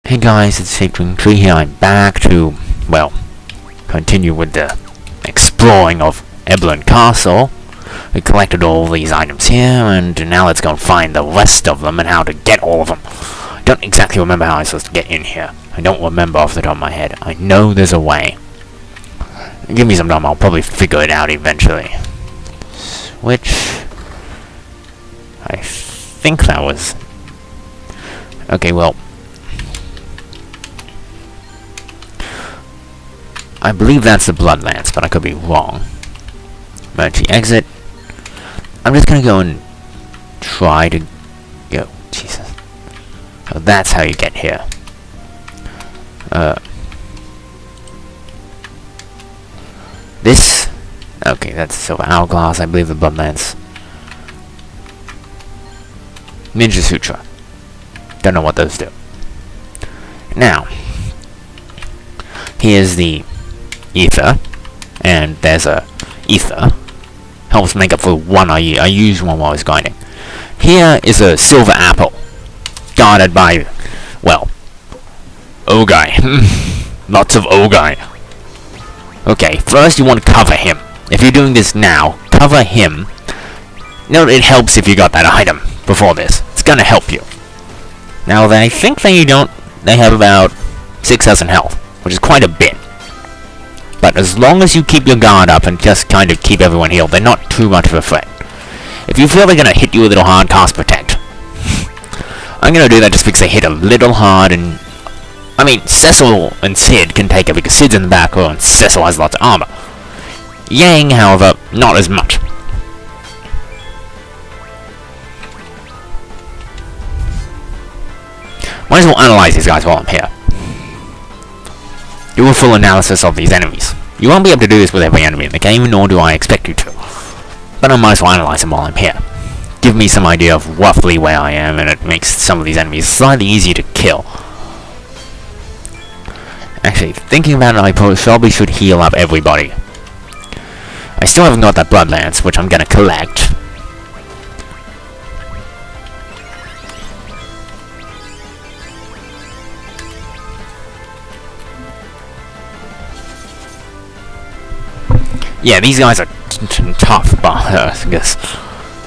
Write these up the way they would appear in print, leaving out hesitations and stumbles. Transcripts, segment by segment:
Hey guys, it's Safe23 here. I'm back to, well, continue with the exploring of Eblin Castle. We collected all these items here, and now let's go and find the rest of them and how to get all of them. I don't exactly remember how I'm supposed to get in here. I don't remember off the top of my head. I know there's a way. Give me some time, I'll probably figure it out eventually. Which I think that was... Okay, well... I believe that's the Bloodlance, but I could be wrong. Emergency exit. I'm just gonna go and try to go. Jesus. Oh, that's how you get here. This. Okay, that's Silver Hourglass. I believe the Bloodlance. Ninja Sutra. Don't know what those do. Now, here's the ether, and there's a ether. Helps make up for one I used one while I was grinding. Here is a silver apple, guarded by, well, Ogai. Lots of Ogai. Okay, first you want to cover him. If you're doing this now, cover him. You know, it helps if you got that item before this. It's gonna help you. Now, I think they have about 6,000 health, which is quite a bit. But as long as you keep your guard up and just kind of keep everyone healed, they're not too much of a threat. If you feel they're gonna hit you a little hard, cast Protect. I'm gonna do that just because they hit a little hard, and... I mean, Cecil and Sid can take it because Sid's in the back row and Cecil has lots of armor. Yang, however, not as much. Might as well analyze these guys while I'm here. Do a full analysis of these enemies. You won't be able to do this with every enemy in the game, nor do I expect you to. But I might as well analyze them while I'm here. Give me some idea of roughly where I am, and it makes some of these enemies slightly easier to kill. Actually, thinking about it, I probably should heal up everybody. I still haven't got that Bloodlance, which I'm gonna collect. Yeah, these guys are tough, but because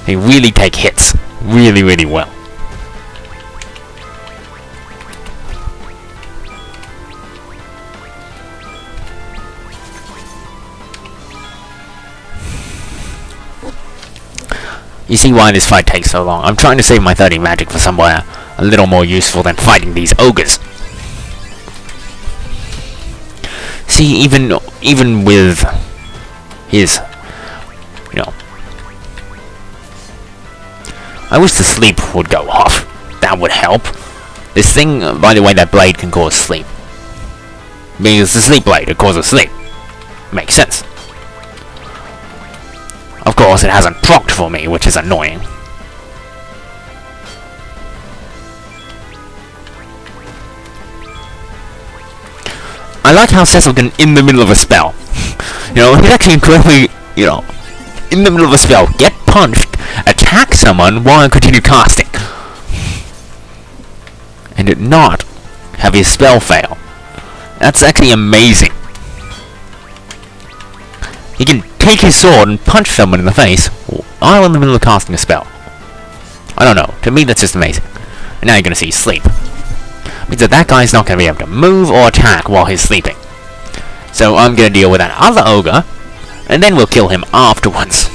they really take hits really, really well. You see why this fight takes so long. I'm trying to save my 30 magic for somewhere a little more useful than fighting these ogres. See, even with his, you know, I wish the sleep would go off. That would help. This thing, by the way, that blade can cause sleep. Because the sleep blade, it causes sleep. Makes sense. Of course, it hasn't procced for me, which is annoying. I like how Cecil can, in the middle of a spell, you know, he's actually incredibly, you know, in the middle of a spell, get punched, attack someone while I continue casting. And it not have his spell fail. That's actually amazing. He can take his sword and punch someone in the face while in the middle of casting a spell. I don't know, to me that's just amazing. And now you're gonna see sleep. Means that guy's not gonna be able to move or attack while he's sleeping. So I'm gonna deal with that other ogre, and then we'll kill him afterwards.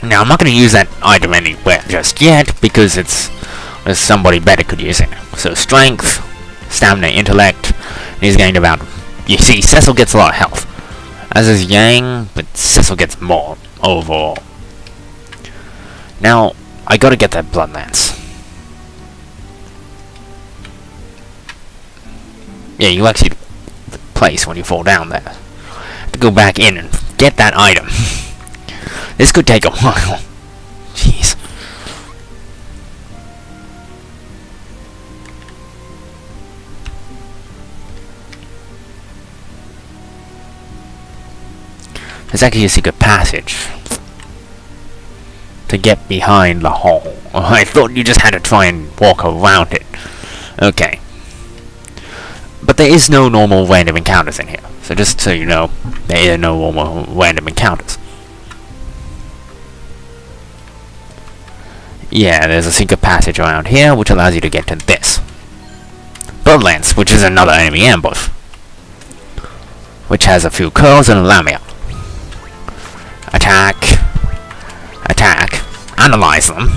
Now, I'm not going to use that item anywhere just yet, because there's somebody better could use it. So, strength, stamina, intellect, and he's gained about... You see, Cecil gets a lot of health. As is Yang, but Cecil gets more overall. Now, I gotta get that Bloodlance. Yeah, you exit the place when you fall down there. To go back in and get that item. This could take a while. Jeez. There's actually a secret passage to get behind the hole. I thought you just had to try and walk around it. Okay. But there is no normal random encounters in here. So just so you know, there are no normal random encounters. Yeah, there's a secret passage around here which allows you to get to this. Bloodlance, which is another enemy ambush. Which has a few curls and a lamia. Attack. Attack. Analyze them.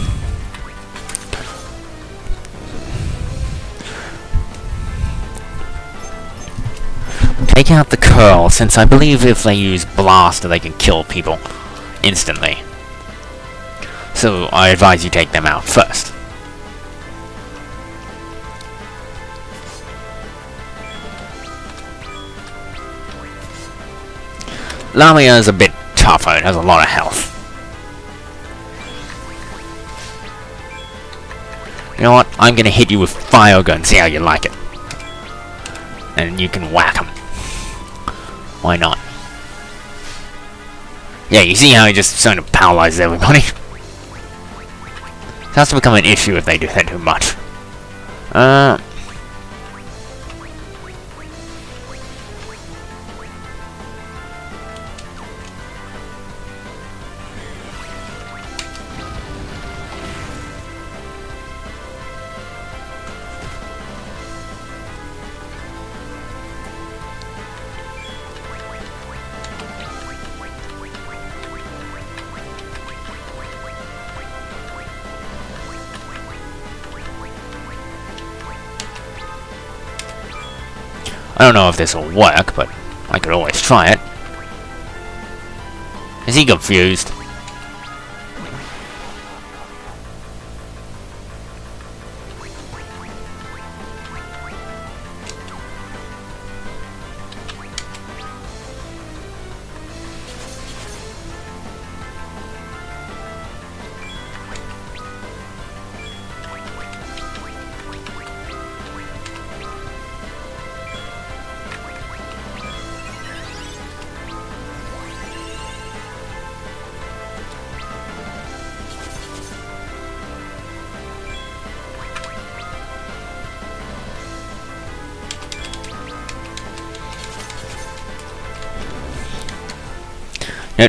Take out the curl, since I believe if they use blast they can kill people instantly. So I advise you take them out first. Lamia is a bit tougher, it has a lot of health. You know what? I'm gonna hit you with fire gun, see how you like it. And you can whack them. Why not? Yeah, you see how he just sort of paralyzes everybody? It has to become an issue if they do that too much. I don't know if this will work, but I could always try it. Is he confused?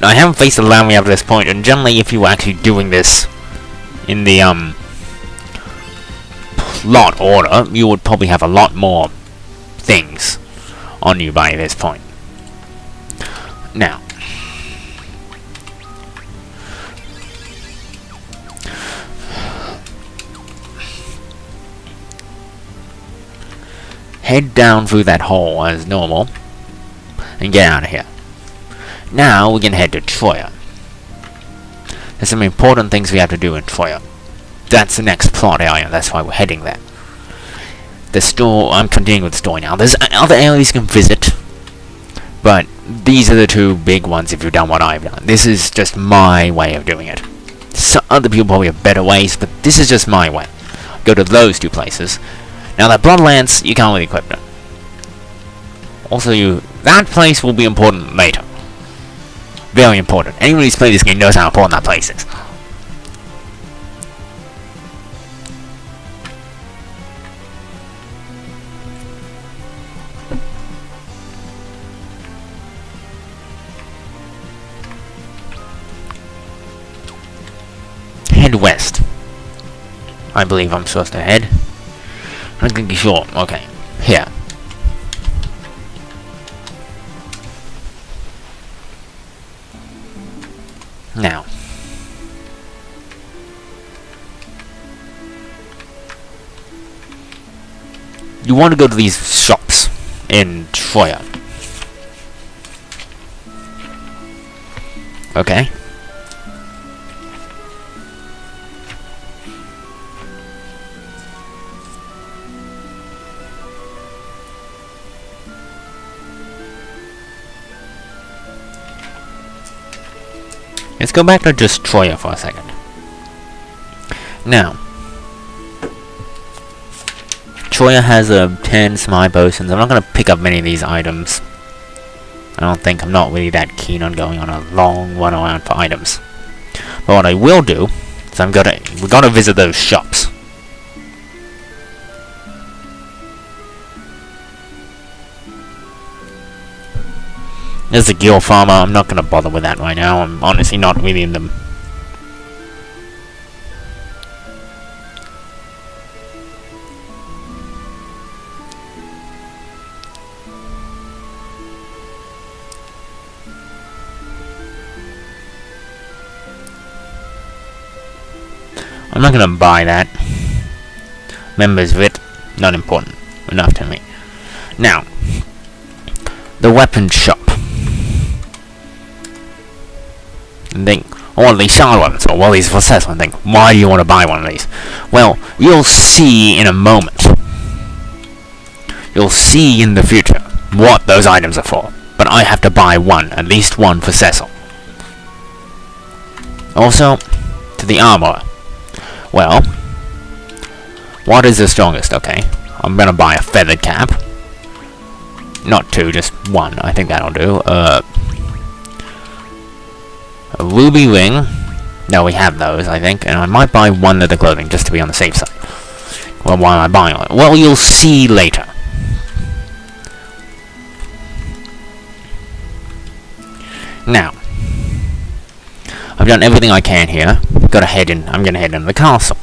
I haven't faced a Lamia up to this point, and generally if you were actually doing this in the plot order, you would probably have a lot more things on you by this point. Now, head down through that hole as normal and get out of here. Now we can head to Troya. There's some important things we have to do in Troya. That's the next plot area, that's why we're heading there. The store, I'm continuing with the story now. There's other areas you can visit, but these are the two big ones if you've done what I've done. This is just my way of doing it. So other people probably have better ways, but this is just my way. Go to those two places. Now that Bloodlance, you can't really equip it. Also, that place will be important later. Very important. Anyone who's played this game knows how important that place is. Head west. I believe I'm supposed to head. I'm gonna be sure. Okay. Here. Now, you want to go to these shops in Troya. Okay? Let's go back to Destroyer for a second. Now, Destroyer has 10 smite potions. I'm not going to pick up many of these items. I don't think. I'm not really that keen on going on a long run around for items. But what I will do is we're gonna visit those shops. There's a guild farmer. I'm not gonna bother with that right now. I'm honestly not really in them. I'm not gonna buy that. Members of it, not important enough to me. Now, the weapon shop. And think, all these shard ones, or all these for sale, and think, why do you want to buy one of these? Well, you'll see in a moment. You'll see in the future what those items are for. But I have to buy one, at least one for Cecil. Also, to the armor. Well, what is the strongest? Okay, I'm gonna buy a feathered cap. Not two, just one. I think that'll do. A ruby ring. No, we have those, I think. And I might buy one leather clothing just to be on the safe side. Well, why am I buying it? Well, you'll see later. Now, I've done everything I can here. I'm gonna head into the castle.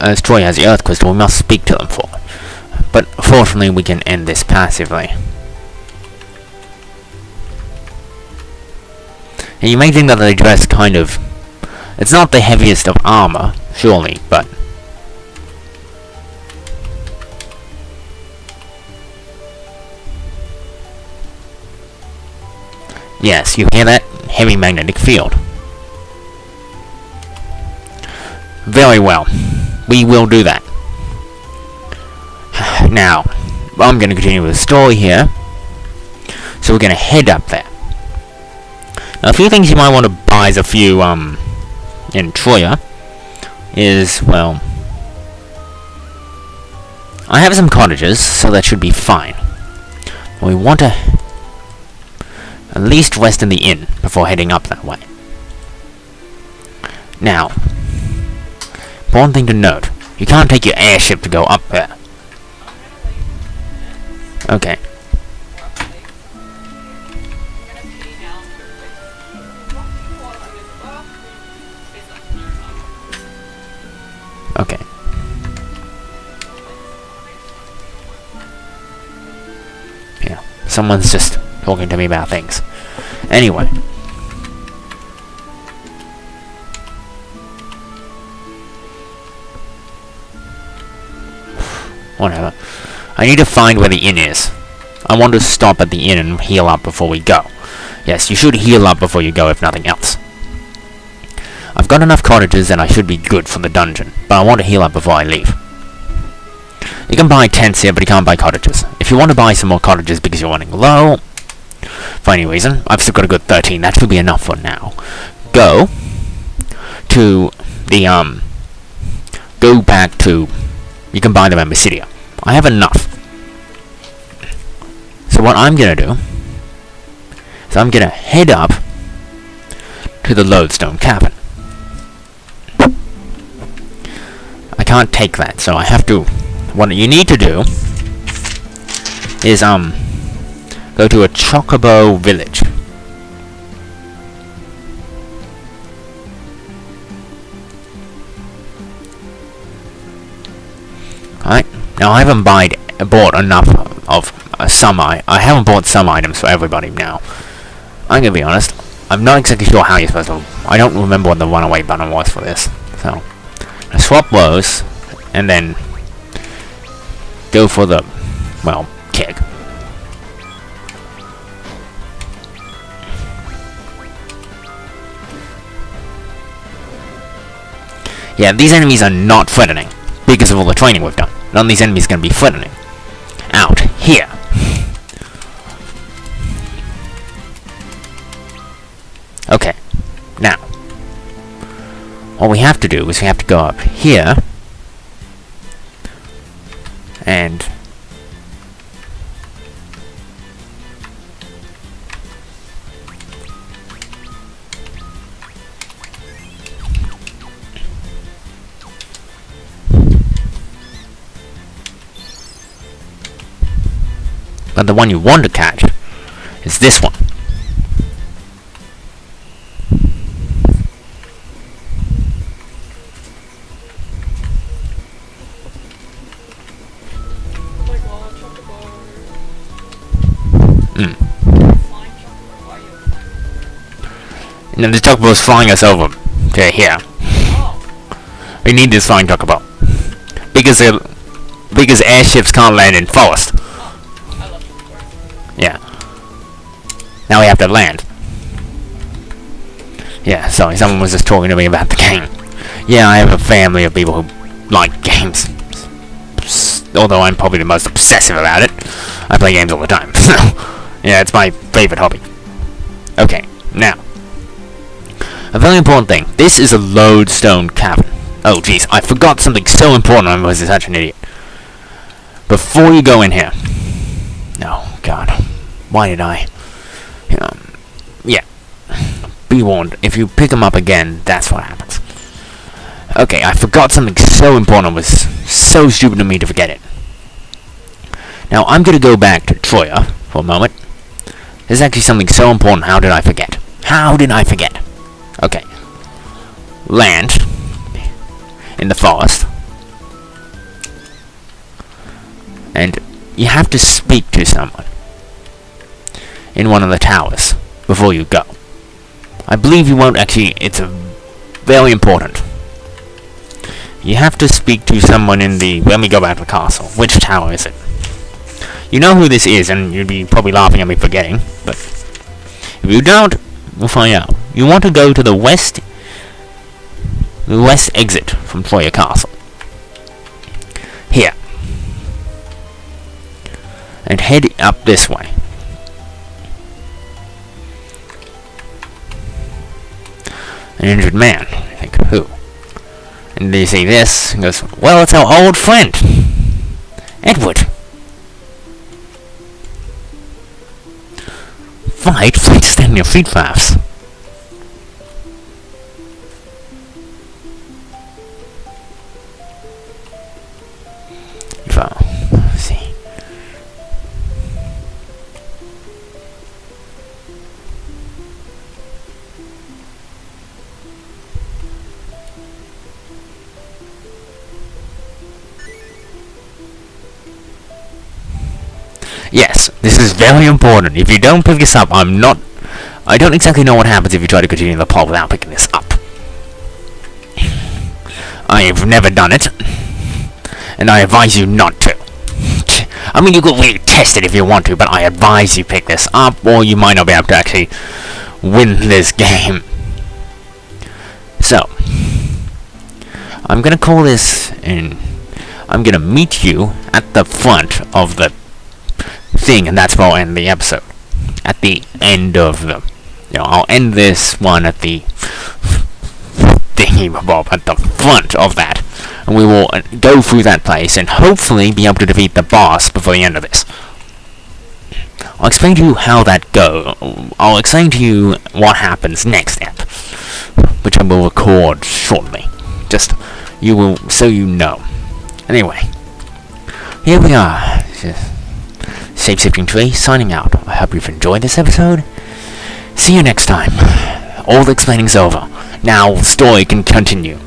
As Troy has the Earth Crystal, we must speak to them for it. But fortunately, we can end this passively. And you may think that they dress kind of... It's not the heaviest of armor, surely, but... Yes, you hear that? Heavy magnetic field. Very well. We will do that. Now, I'm going to continue with the story here. So we're going to head up there. Now, a few things you might want to buy as a few, in Troya is, well... I have some cottages, so that should be fine. We want to at least rest in the inn before heading up that way. Now, important thing to note, you can't take your airship to go up there. Okay. Okay. Yeah, someone's just talking to me about things. Anyway. Whatever. I need to find where the inn is. I want to stop at the inn and heal up before we go. Yes, you should heal up before you go, if nothing else. I've got enough cottages and I should be good for the dungeon, but I want to heal up before I leave. You can buy tents here, but you can't buy cottages. If you want to buy some more cottages because you're running low, for any reason, I've still got a good 13. That should be enough for now. Go to the, go back to... You can buy them at Mysidia. I have enough. So what I'm gonna do is I'm gonna head up to the Lodestone Cabin. I can't take that, so I have to... What you need to do is, go to a Chocobo village. Alright, now I haven't bought enough of some I haven't bought some items for everybody now. I'm gonna be honest, I'm not exactly sure how you're supposed to... I don't remember what the runaway button was for this. So, I swap those, and then go for the, well, kick. Yeah, these enemies are not threatening, because of all the training we've done. None of these enemies are going to be threatening. Out here. Okay, now, what we have to do is we have to go up here, and but the one you want to catch is this one. And then the chocobo is flying us over to here. We need this flying chocobo because airships can't land in forest. Yeah. Now we have to land. Yeah, sorry, someone was just talking to me about the game. Yeah, I have a family of people who like games. Although I'm probably the most obsessive about it. I play games all the time. So, yeah, it's my favorite hobby. Okay, now. A very important thing. This is a lodestone cavern. Oh, jeez, I forgot something so important. I was such an idiot. Before you go in here. Oh, God. Why did I? Yeah. Be warned. If you pick them up again, that's what happens. Okay, I forgot something so important. It was so stupid of me to forget it. Now, I'm going to go back to Troya for a moment. There's actually something so important. How did I forget? How did I forget? Okay. Land in the forest. And you have to speak to someone in one of the towers before you go. I believe you won't actually... It's very important. You have to speak to someone in the... Let me go back to the castle. Which tower is it? You know who this is, and you'd be probably laughing at me forgetting, but if you don't, we'll find out. You want to go to the west exit from Troya Castle. Here. And head up this way. An injured man. I think, who? And they see this, and goes, well, it's our old friend, Edward. Fight stand your feet flaps. Let's see. Yes, this is very important. If you don't pick this up, I don't exactly know what happens if you try to continue the plot without picking this up. I've never done it, and I advise you not to. I mean, you could really test it if you want to, but I advise you pick this up, or you might not be able to actually win this game. So, I'm gonna call this in. I'm gonna meet you at the front of the thing, and that's where I'll end the episode. At the end of the... I'll end this one at the thingy-bob, at the front of that. And we will go through that place and hopefully be able to defeat the boss before the end of this. I'll explain to you how that goes. I'll explain to you what happens next step, which I will record shortly. Just, you will, so you know. Anyway, here we are. Shape-shifting Tree, signing out. I hope you've enjoyed this episode. See you next time. All the explaining's over. Now, the story can continue.